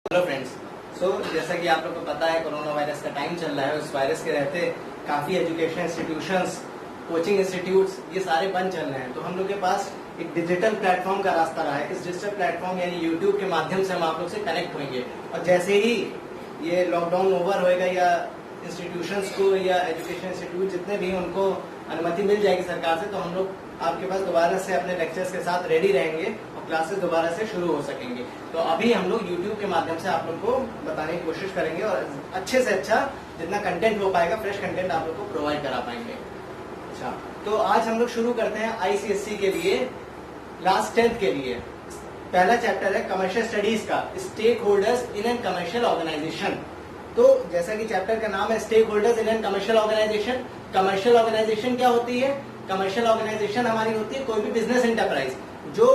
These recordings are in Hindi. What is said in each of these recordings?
Hello friends. जैसा कि आप लोग को पता है, कोरोना वायरस का टाइम चल रहा है। उस वायरस के रहते काफ़ी एजुकेशन इंस्टीट्यूशंस, कोचिंग इंस्टीट्यूट्स ये सारे बंद चल रहे हैं। तो हम लोग के पास एक डिजिटल प्लेटफॉर्म का रास्ता रहा है। इस डिजिटल प्लेटफॉर्म यानी यूट्यूब के माध्यम से हम आप लोग से कनेक्ट होंगे। और जैसे ही ये लॉकडाउन ओवर होएगा या इंस्टीट्यूशंस को या एजुकेशन इंस्टीट्यूट जितने भी उनको अनुमति मिल जाएगी सरकार से, तो हम लोग आपके पास दोबारा से अपने लेक्चर्स के साथ रेडी रहेंगे और क्लासेस दोबारा से शुरू हो सकेंगे। तो अभी हम लोग यूट्यूब के माध्यम से आप लोग को बताने की कोशिश करेंगे और अच्छे से अच्छा जितना कंटेंट हो पाएगा, फ्रेश कंटेंट आप लोग को प्रोवाइड करा पाएंगे। अच्छा, तो आज हम लोग शुरू करते हैं आईसीएससी के लिए क्लास 10th के लिए। पहला चैप्टर है कमर्शियल स्टडीज का, stakeholders in an commercial organisation. तो जैसा कि चैप्टर का नाम है stakeholders in an commercial organisation. Commercial organisation क्या होती है? कमर्शियल ऑर्गेनाइजेशन हमारी होती है कोई भी बिजनेस एंटरप्राइज जो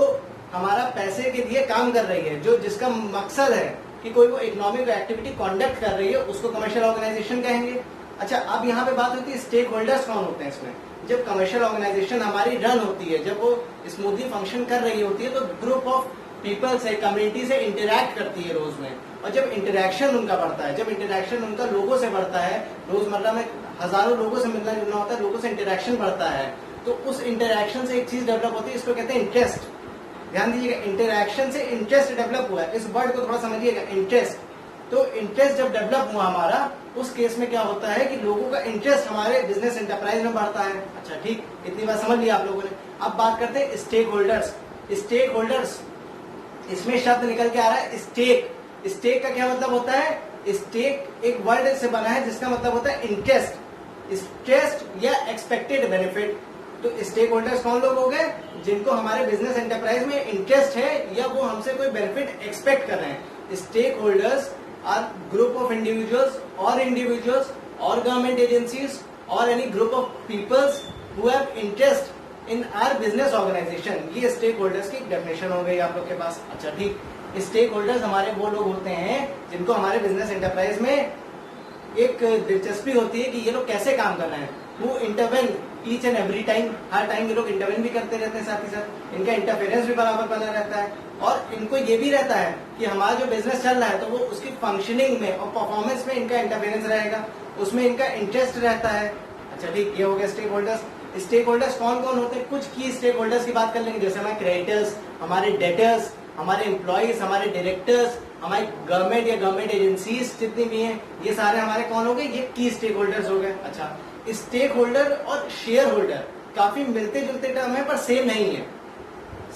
हमारा पैसे के लिए काम कर रही है, जो जिसका मकसद है कि कोई वो इकोनॉमिक एक्टिविटी कंडक्ट कर रही है, उसको कमर्शियल ऑर्गेनाइजेशन कहेंगे। अच्छा, अब यहाँ पे बात होती है स्टेक होल्डर्स कौन होते हैं इसमें। जब कमर्शियल ऑर्गेनाइजेशन हमारी रन होती है, जब वो स्मूथली फंक्शन कर रही होती है, तो ग्रुप ऑफ पीपल से, कम्युनिटी से इंटरेक्ट करती है रोज में। और जब इंटरेक्शन उनका बढ़ता है, जब इंटरेक्शन उनका लोगों से बढ़ता है, रोजमर्रा में हजारों लोगों से मिलना जुलना होता है, लोगों से इंटरेक्शन बढ़ता है, तो उस इंटरेक्शन से एक चीज डेवलप होती है, इसको कहते हैं इंटरेस्ट। ध्यान दीजिएगा, इंटरेक्शन से इंटरेस्ट डेवलप हुआ है। इस वर्ड को थोड़ा समझिएगा, इंटरेस्ट। तो इंटरेस्ट जब डेवलप हुआ हमारा, उस केस में क्या होता है कि लोगों का इंटरेस्ट हमारे बिजनेस एंटरप्राइज में बढ़ता है। अच्छा ठीक, इतनी बात समझ लिया आप लोगों ने। अब बात करते हैं स्टेक होल्डर्स। स्टेक होल्डर्स, इसमें शब्द निकल के आ रहा है स्टेक। स्टेक का क्या मतलब होता है? स्टेक एक वर्ड से बना है जिसका मतलब होता है इंटरेस्ट, इंटरेस्ट या एक्सपेक्टेड बेनिफिट। तो स्टेक होल्डर्स कौन लोग हो गए? जिनको हमारे बिजनेस एंटरप्राइज में इंटरेस्ट है या वो हमसे कोई बेनिफिट एक्सपेक्ट कर रहे हैं। Stakeholders are group of individuals और गवर्नमेंट एजेंसीज और any group of peoples who have interest in our business organisation. ये स्टेक होल्डर्स की डेफिनेशन हो गई आप लोग के पास। अच्छा ठीक, स्टेक होल्डर्स हमारे वो लोग होते हैं जिनको हमारे बिजनेस एंटरप्राइज में एक दिलचस्पी होती है कि ये लोग कैसे काम कर रहे हैं। वो intervene each and every time, her time ये लोग इंटरवेन भी करते रहते हैं, साथ ही साथ इनका इंटरफेरेंस भी बराबर बना रहता है। और इनको ये भी रहता है कि हमारा जो बिजनेस चल रहा है तो वो उसकी फंक्शनिंग में और परफॉर्मेंस में इनका इंटरफेरेंस रहेगा, उसमें इनका इंटरेस्ट रहता है। अच्छा ठीक, ये हो गया स्टेक होल्डर्स। स्टेक होल्डर्स कौन कौन होते हैं? कुछ की स्टेक होल्डर्स की बात कर लेंगे, जैसे हमारे क्रेडिटर्स, हमारे डेटर्स, हमारे एम्प्लॉइज, हमारे डायरेक्टर्स, हमारी गवर्नमेंट या गवर्नमेंट एजेंसीज जितनी भी हैं, ये सारे हमारे कौन हो गए? ये की स्टेक होल्डर्स हो गए। अच्छा, स्टेक होल्डर और शेयर होल्डर काफी मिलते जुलते टर्म है पर सेम नहीं है।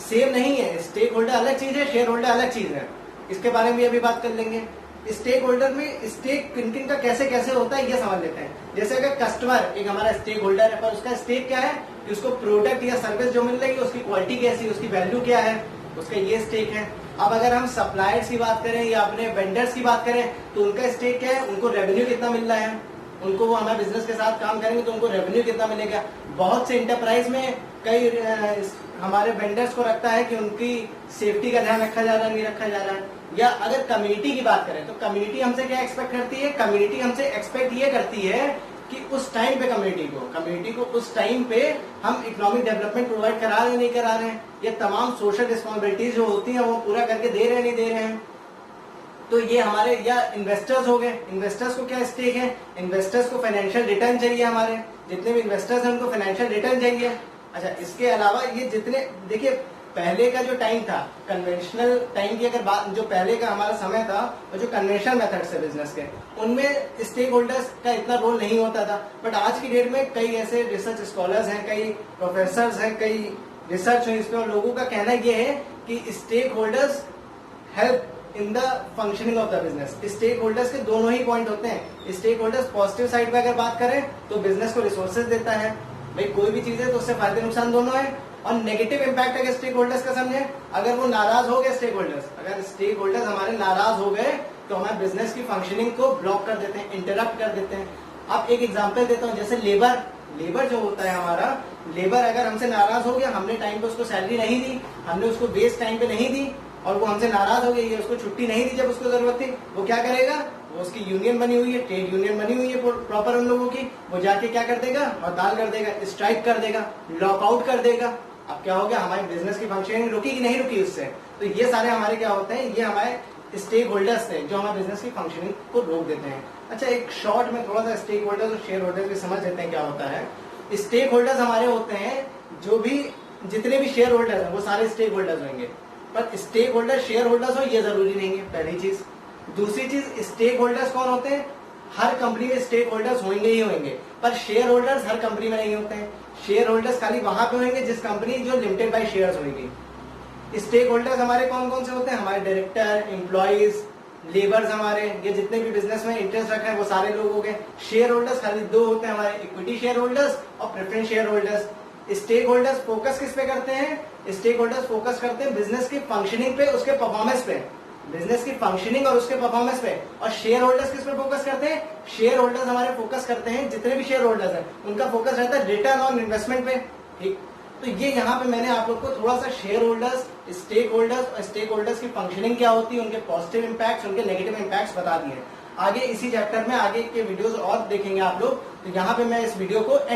सेम नहीं है। स्टेक होल्डर अलग चीज है, शेयर होल्डर अलग चीज है। इसके बारे में अभी बात कर लेंगे। स्टेक होल्डर में स्टेक किन का कैसे कैसे होता है ये समझ लेते हैं। जैसे अगर कस्टमर एक हमारा स्टेक होल्डर है, पर उसका स्टेक क्या है कि उसको प्रोडक्ट या सर्विस जो मिल रही है उसकी क्वालिटी कैसी, उसकी वैल्यू क्या है, उसका ये स्टेक है। अब अगर हम सप्लायर्स की बात करें या अपने वेंडर्स की बात करें तो उनका स्टेक क्या है? उनको रेवेन्यू कितना मिल रहा है, उनको वो हमारे बिजनेस के साथ काम करेंगे तो उनको रेवेन्यू कितना मिलेगा। बहुत से इंटरप्राइज में कई हमारे वेंडर्स को रखता है कि उनकी सेफ्टी का ध्यान रखा जा रहा है, नहीं रखा जा रहा है। या अगर कम्युनिटी की बात करें तो कम्युनिटी हमसे क्या एक्सपेक्ट करती है? कम्युनिटी हमसे एक्सपेक्ट ये करती है कि उस टाइम पे कम्युनिटी को उस टाइम पे हम इकोनॉमिक डेवलपमेंट प्रोवाइड करा रहे हैं, नहीं करा रहे हैं, ये तमाम सोशल रिस्पॉन्सिबिलिटीज जो होती हैं वो पूरा करके दे रहे हैं, नहीं दे रहे हैं। तो ये हमारे या इन्वेस्टर्स हो गए। इन्वेस्टर्स को क्या स्टेक है? इन्वेस्टर्स को फाइनेंशियल रिटर्न चाहिए। हमारे जितने भी इन्वेस्टर्स हैं उनको फाइनेंशियल रिटर्न चाहिए। अच्छा, इसके अलावा ये जितने, देखिए पहले का जो टाइम था, कन्वेंशनल टाइम की अगर बात, जो पहले का हमारा समय था और जो कन्वेंशनल मेथड्स है बिजनेस के, उनमें स्टेक होल्डर्स का इतना रोल नहीं होता था। बट आज की डेट में कई ऐसे रिसर्च स्कॉलर्स हैं, कई प्रोफेसर्स हैं, कई रिसर्च है इस पे, और लोगों का कहना यह है कि stakeholders help in the functioning of the business. Stakeholders के दोनों ही पॉइंट होते हैं। स्टेक होल्डर्स पॉजिटिव साइड पे अगर बात करें तो बिजनेस को रिसोर्सेज देता है, भाई कोई भी चीज है तो उससे फायदे नुकसान दोनों है। और नेगेटिव इम्पैक्ट अगर स्टेक होल्डर्स का समझे, अगर वो नाराज हो गए स्टेक होल्डर्स, अगर स्टेक होल्डर्स हमारे नाराज हो गए तो हमारे बिजनेस की फंक्शनिंग को ब्लॉक कर देते हैं, इंटरप्ट कर देते हैं। अब एक एग्जाम्पल देता हूँ, जैसे लेबर जो होता है हमारा, लेबर अगर हमसे नाराज हो गया, हमने टाइम पे उसको सैलरी नहीं दी, हमने उसको बेस टाइम पे नहीं दी और वो हमसे नाराज हो गई, उसको छुट्टी नहीं दी जब उसको जरूरत थी, वो क्या करेगा? वो उसकी यूनियन बनी हुई है, ट्रेड यूनियन बनी हुई है प्रॉपर उन लोगों की, वो जाके क्या कर देगा? हड़ताल कर देगा, स्ट्राइक कर देगा, लॉकआउट कर देगा। अब क्या हो गया? हमारे बिजनेस की फंक्शनिंग रुकी कि नहीं रुकी उससे? तो ये सारे हमारे क्या होते हैं? ये हमारे स्टेक होल्डर्स थे जो हमारे बिजनेस की फंक्शनिंग को रोक देते हैं। अच्छा, एक शॉर्ट में थोड़ा सा स्टेक होल्डर्स और शेयर होल्डर्स भी समझ लेते हैं क्या होता है। स्टेक होल्डर्स हमारे होते हैं जो भी जितने भी शेयर होल्डर्स हैं वो सारे स्टेक होल्डर्स होंगे, पर स्टेक होल्डर शेयर होल्डर्स हो ये जरूरी नहीं है, पहली चीज। दूसरी चीज, स्टेक होल्डर्स कौन होते हैं? हर कंपनी में स्टेक होल्डर्स होंगे ही होंगे, पर शेयर होल्डर्स हर कंपनी में नहीं होते हैं। शेयर होल्डर्स खाली वहां पे होंगे जिस कंपनी जो लिमिटेड बाय शेयर्स होगी। स्टेक होल्डर्स हमारे कौन कौन से होते हैं? हमारे डायरेक्टर, एम्प्लॉइज, लेबर्स, हमारे ये जितने भी बिजनेस में इंटरेस्ट रख रहे हैं वो सारे लोग हो गए। शेयर होल्डर्स खाली दो होते हैं हमारे, इक्विटी शेयर होल्डर्स और preference shareholders. Stakeholders focus किस पे करते हैं? स्टेक होल्डर्स फोकस करते हैं बिजनेस की फंक्शनिंग पे, उसके परफॉर्मेंस पे, बिजनेस की फंक्शनिंग और उसके परफॉर्मेंस पे। और शेयर होल्डर्स किस पे फोकस करते हैं? शेयर होल्डर्स हमारे फोकस करते हैं, जितने भी शेयर होल्डर्स हैं उनका फोकस रहता है रिटर्न ऑन इन्वेस्टमेंट पे। ठीक, तो ये यहाँ पे मैंने आप लोग को थोड़ा सा शेयर होल्डर्स, स्टेक होल्डर्स और स्टेक होल्डर्स की फंक्शनिंग क्या होती है, उनके पॉजिटिव इंपैक्ट्स, उनके नेगेटिव इंपैक्ट्स बता दिए। आगे इसी चैप्टर में आगे के वीडियोस और देखेंगे आप लोग, तो यहाँ पे मैं इस वीडियो को एंड